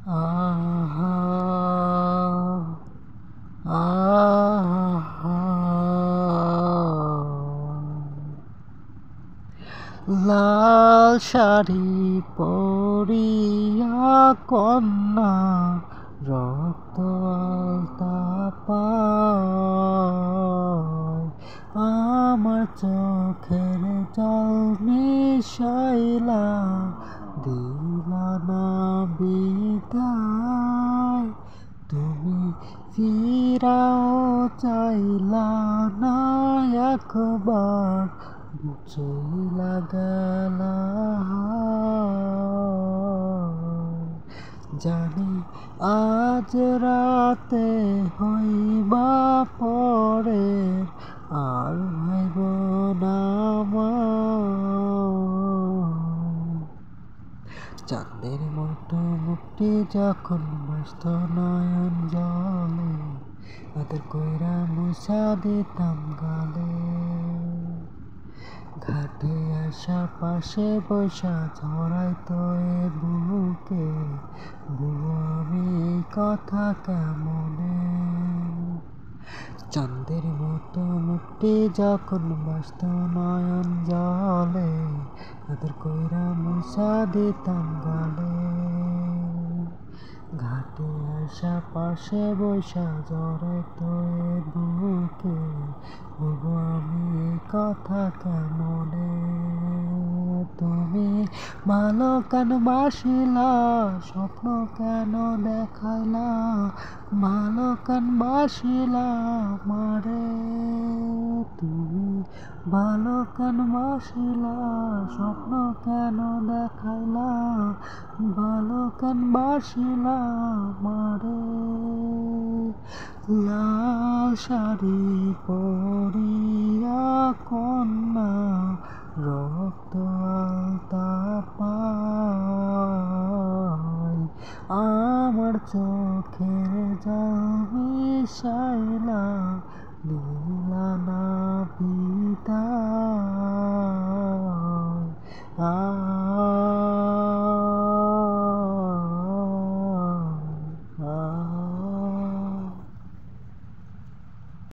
আহা আহা লাল শাড়ি পরিয়া কন্যা রক্ত আলতা পায় আমার চোখের জল মিশাইলা দিলা না বিদায় তুমি ফিরাও চাইলা না একবার চইলা গেলা জানি আজ রাতে হইবা পরে আর হইব না চাঁদের মতো মুক্তি যখন মস্ত নয়ন জলে আদর কইরা মুছা দিতাম গালে ঘাটে আসা পাশে বসা ঝরাইতো এ বুকে বুবু আমি এই কথা কেমনে চাঁদের মতো মুক্তি যখন মস্ত নয়ন জলে আদর কইরা মুছা দিতাম গালে ঘাটে আসা পাশে বৈশা জড়াইতো এ বুকে বুবু আমি এই কথা কেমনে তুমি ভালো কেন বাসিলা স্বপ্ন কেন দেখাইলা ভালো কেন বাসিলা মারে তুমি ভালো কেন বাসিলা স্বপ্ন কেন দেখাইলা ভালো কেন বাসিলা মারে লাল শাড়ি পরিয়া কন্যা রক্ত আলতা পায় আমার চোখের জল মিশাইলা দিলা না বিদায়